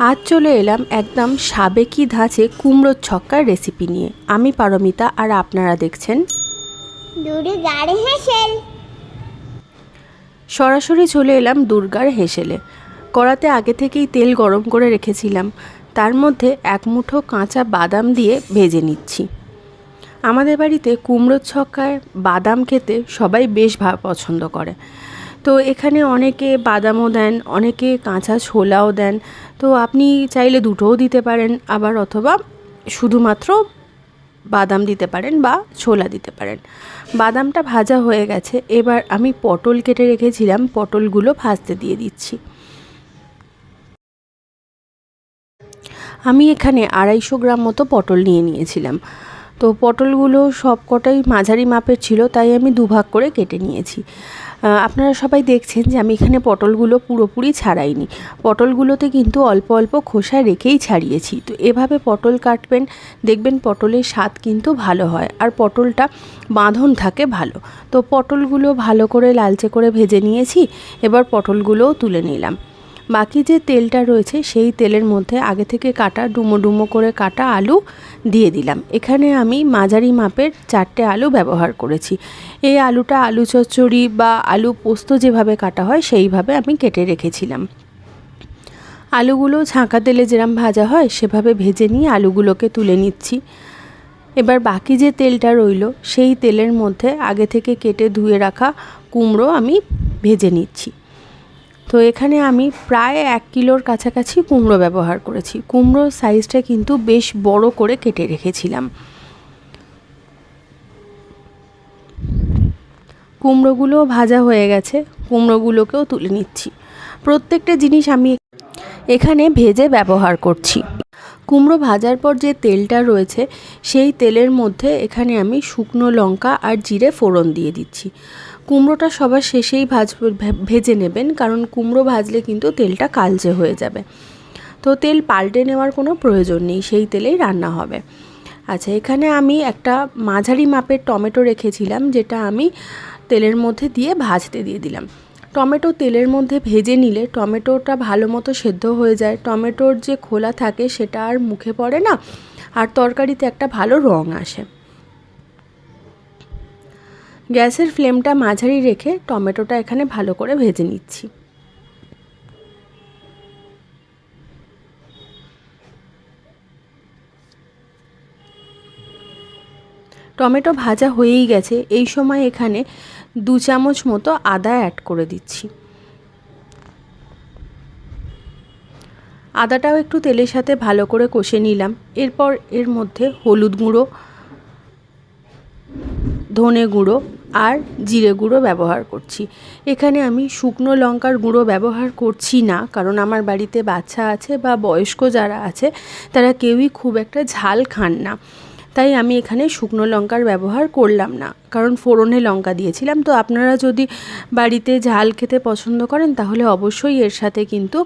আজ চলে এলাম একদম সাবেকি ধাঁচে কুমড়োর ছক্কার রেসিপি নিয়ে। আমি পারমিতা আর আপনারা দেখছেন দুর্গার হেসেল। সরাসরি চলে এলাম দুর্গার হেসেলে। কড়াতে আগে থেকেই তেল গরম করে রেখেছিলাম, তার মধ্যে এক মুঠো কাঁচা বাদাম দিয়ে ভেজে নিচ্ছি। আমাদের বাড়িতে কুমড়োর ছক্কায় বাদাম খেতে সবাই বেশ পছন্দ করে। তো এখানে অনেকে বাদামও দেন, অনেকে কাঁচা ছোলাও দেন। তো আপনি চাইলে দুটোও দিতে পারেন, আবার অথবা শুধুমাত্র বাদাম দিতে পারেন বা ছোলা দিতে পারেন। বাদামটা ভাজা হয়ে গেছে, এবার আমি পটল কেটে রেখেছিলাম, পটলগুলো ভাজতে দিয়ে দিচ্ছি। আমি এখানে 250 গ্রাম মতো পটল নিয়েছিলাম। তো পটলগুলো সবকটাই মাঝারি মাপের ছিল, তাই আমি দুভাগ করে কেটে নিয়েছি। আপনারা সবাই দেখছেন যে আমি এখানে পটলগুলো পুরোপুরি ছাড়াইনি, পটলগুলোতে কিন্তু অল্প অল্প খোসা রেখেই ছাড়িয়েছি। তো এভাবে পটল কাটবেন, দেখবেন পটলের স্বাদ কিন্তু ভালো হয় আর পটলটা বাঁধন থাকে ভালো। তো পটলগুলো ভালো করে লালচে করে ভেজে নিয়েছি, এবার পটলগুলোও তুলে নিলাম। বাকি যে তেলটা রয়েছে সেই তেলের মধ্যে আগে থেকে কাটা ডুমো ডুমো করে কাটা আলু দিয়ে দিলাম। এখানে আমি মাঝারি মাপের 4টে আলু ব্যবহার করেছি। এই আলুটা আলু চচ্চড়ি বা আলু পোস্ত যেভাবে কাটা হয় সেইভাবে আমি কেটে রেখেছিলাম। আলুগুলো ছাঁকা তেলে যেরকম ভাজা হয় সেভাবে ভেজে নিয়ে আলুগুলোকে তুলে নিচ্ছি। এবার বাকি যে তেলটা রইল সেই তেলের মধ্যে আগে থেকে কেটে ধুয়ে রাখা কুমড়ো আমি ভেজে নিচ্ছি। তো এখানে আমি প্রায় 1 কিলোর কাছাকাছি কুমড়ো ব্যবহার করেছি। কুমড়োর সাইজটা কিন্তু বেশ বড় করে কেটে রেখেছিলাম। কুমড়োগুলো ভাজা হয়ে গেছে, কুমড়োগুলোকেও তুলে নিচ্ছি। প্রত্যেকটা জিনিস আমি এখানে ভেজে ব্যবহার করছি। কুমড়ো ভাজার পর যে তেলটা রয়েছে সেই তেলের মধ্যে এখানে আমি শুকনো লঙ্কা আর জিরে ফোড়ন দিয়ে দিচ্ছি। কুমড়োটা সবার শেষেই ভেজে নেবেন, কারণ কুমড়ো ভাজলে কিন্তু তেলটা কালচে হয়ে যাবে। তো তেল পাল্টে নেওয়ার কোনো প্রয়োজন নেই, সেই তেলেই রান্না হবে। আচ্ছা, এখানে আমি একটা মাঝারি মাপের টমেটো রেখেছিলাম, যেটা আমি তেলের মধ্যে দিয়ে ভাজতে দিয়ে দিলাম। টমেটো তেলের মধ্যে ভেজে নিলে টমেটোটা ভালো মতো সেদ্ধ হয়ে যায়, টমেটোর যে খোলা থাকে সেটা আর মুখে পড়ে না, আর তরকারিতে একটা ভালো রং আসে। গ্যাসের ফ্লেমটা মাঝারি রেখে টমেটোটা এখানে ভালো করে ভেজে নিচ্ছি। টমেটো ভাজা হয়েই গেছে, এই সময় এখানে 2 চামচ মতো আদা অ্যাড করে দিচ্ছি। আদাটাও একটু তেলের সাথে ভালো করে কষে নিলাম। এরপর এর মধ্যে হলুদ গুঁড়ো, ধনে গুঁড়ো আর জিরে গুঁড়ো ব্যবহার করছি। এখানে আমি শুকনো লঙ্কার গুঁড়ো ব্যবহার করছি না, কারণ আমার বাড়িতে বাচ্চা আছে বা বয়স্ক যারা আছে তারা কেউই খুব একটা ঝাল খান না, তাই আমি এখানে শুকনো লঙ্কার ব্যবহার করলাম না, কারণ ফোড়নে লঙ্কা দিয়েছিলাম। তো আপনারা যদি বাড়িতে ঝাল খেতে পছন্দ করেন তাহলে অবশ্যই এর সাথে কিন্তু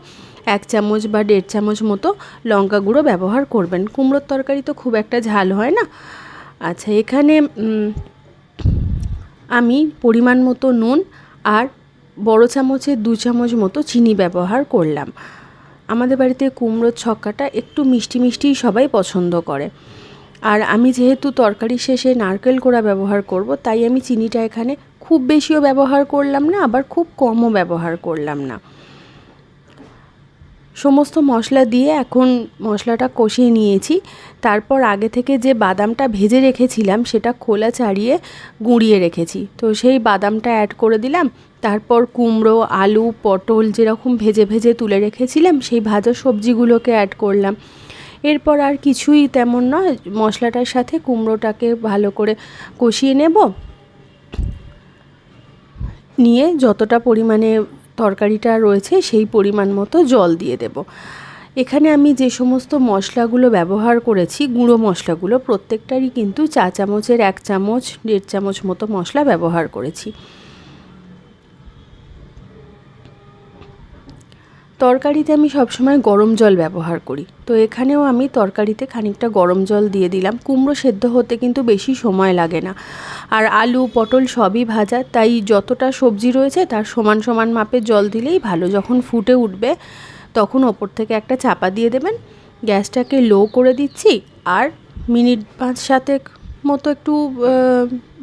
1 চামচ বা 1.5 চামচ মতো লঙ্কা গুঁড়ো ব্যবহার করবেন। কুমড়োর তরকারি তো খুব একটা ঝাল হয় না। আচ্ছা, এখানে আমি পরিমাণ মতো নুন আর বড় চামচে 2 চামচ মতো চিনি ব্যবহার করলাম। আমাদের বাড়িতে কুমড়োর ছক্কাটা একটু মিষ্টি মিষ্টিই সবাই পছন্দ করে, আর আমি যেহেতু তরকারি শেষে নারকেল কোড়া ব্যবহার করব, তাই আমি চিনিটা এখানে খুব বেশিও ব্যবহার করলাম না, আবার খুব কমও ব্যবহার করলাম না। সমস্ত মশলা দিয়ে এখন মশলাটা কষিয়ে নিয়েছি। তারপর আগে থেকে যে বাদামটা ভেজে রেখেছিলাম সেটা খোলা ছাড়িয়ে গুঁড়িয়ে রেখেছি, তো সেই বাদামটা অ্যাড করে দিলাম। তারপর কুমড়ো, আলু, পটল যেরকম ভেজে ভেজে তুলে রেখেছিলাম সেই ভাজা সবজিগুলোকে অ্যাড করলাম। এরপর আর কিছুই তেমন নয়, মশলাটার সাথে কুমড়োটাকে ভালো করে কষিয়ে নেব, নিয়ে যতটা পরিমাণে তরকারিটা রয়েছে সেই পরিমাণ মতো জল দিয়ে দেব। এখানে আমি যে সমস্ত মশলাগুলো ব্যবহার করেছি, গুঁড়ো মশলাগুলো, প্রত্যেকটারই কিন্তু 4 চামচের 1 চামচ 1.5 চামচ মতো মশলা ব্যবহার করেছি। তরকারিতে আমি সবসময় গরম জল ব্যবহার করি, তো এখানেও আমি তরকারিতে খানিকটা গরম জল দিয়ে দিলাম। কুমড়ো সেদ্ধ হতে কিন্তু বেশি সময় লাগে না, আর আলু পটল সবই ভাজা, তাই যতটা সবজি রয়েছে তার সমান সমান মাপের জল দিলেই ভালো। যখন ফুটে উঠবে তখন ওপর থেকে একটা চাপা দিয়ে দেবেন। গ্যাসটাকে লো করে দিচ্ছি আর মিনিট 5-7 মতো একটু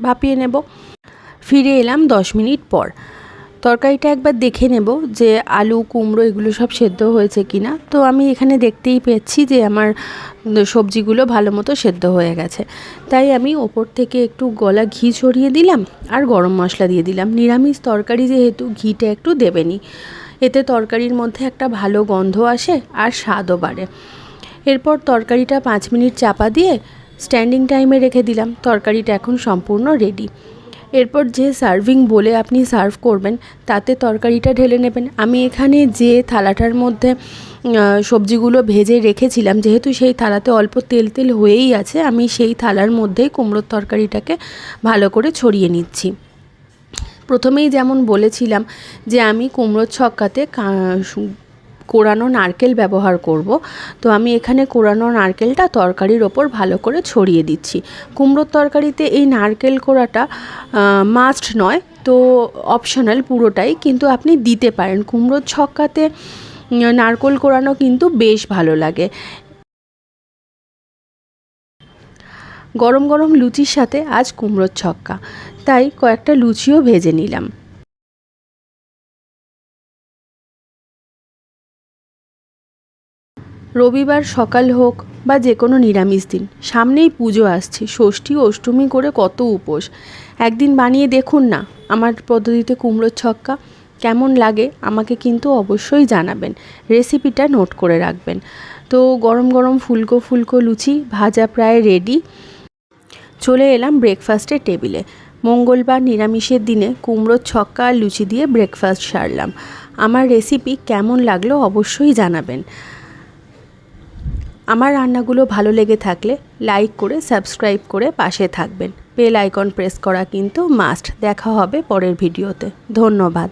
ভাপিয়ে নেব। ফিরে এলাম 10 মিনিট পর। তরকারিটা একবার দেখে নেব যে আলু কুমড়ো এগুলো সব সেদ্ধ হয়েছে কি না। তো আমি এখানে দেখতেই পেয়েছি যে আমার সবজিগুলো ভালো মতো সেদ্ধ হয়ে গেছে। তাই আমি ওপর থেকে একটু গলা ঘি ছড়িয়ে দিলাম আর গরম মশলা দিয়ে দিলাম। নিরামিষ তরকারি যেহেতু ঘিটা একটু দেবেনই, এতে তরকারির মধ্যে একটা ভালো গন্ধ আসে আর স্বাদও বাড়ে। এরপর তরকারিটা 5 মিনিট চাপা দিয়ে স্ট্যান্ডিং টাইমে রেখে দিলাম। তরকারিটা এখন সম্পূর্ণ রেডি। এরপর যে সার্ভিং বলে আপনি সার্ভ করবেন তাতে তরকারিটা ঢেলে নেবেন। আমি এখানে যে থালাটার মধ্যে সবজিগুলো ভেজে রেখেছিলাম, যেহেতু সেই থালাতে অল্প তেল তেল হয়েই আছে, আমি সেই থালার মধ্যেই কুমড়োর তরকারিটাকে ভালো করে ছড়িয়ে নিচ্ছি। প্রথমেই যেমন বলেছিলাম যে আমি কুমড়োর ছক্কাতে কোরানো নারকেল ব্যবহার করব, তো আমি এখানে কোরানো নারকেলটা তরকারির ওপর ভালো করে ছড়িয়ে দিচ্ছি। কুমড়োর তরকারিতে এই নারকেল কোড়াটা মাস্ট নয়, তো অপশনাল পুরোটাই, কিন্তু আপনি দিতে পারেন। কুমড়োর ছক্কাতে নারকেল কোড়ানো কিন্তু বেশ ভালো লাগে। গরম গরম লুচির সাথে আজ কুমড়োর ছক্কা, তাই কয়েকটা লুচিও ভেজে নিলাম। রবিবার সকাল হোক বা যে কোনো নিরামিষ দিন, সামনেই পুজো আসছে, ষষ্ঠী অষ্টমী করে কত উপোস। একদিন বানিয়ে দেখুন না আমার পদ্ধতিতে কুমড়োর ছক্কা, কেমন লাগে আমাকে কিন্তু অবশ্যই জানাবেন। রেসিপিটা নোট করে রাখবেন। তো গরম গরম ফুলকো ফুলকো লুচি ভাজা প্রায় রেডি। চলে এলাম ব্রেকফাস্টের টেবিলে। মঙ্গলবার নিরামিষের দিনে কুমড়োর ছক্কা আর লুচি দিয়ে ব্রেকফাস্ট সারলাম। আমার রেসিপি কেমন লাগলো অবশ্যই জানাবেন। আমার রান্নাগুলো ভালো লেগে থাকলে লাইক করে সাবস্ক্রাইব করে পাশে থাকবেন। বেল আইকন প্রেস করা কিন্তু মাস্ট। দেখা হবে পরের ভিডিওতে। ধন্যবাদ।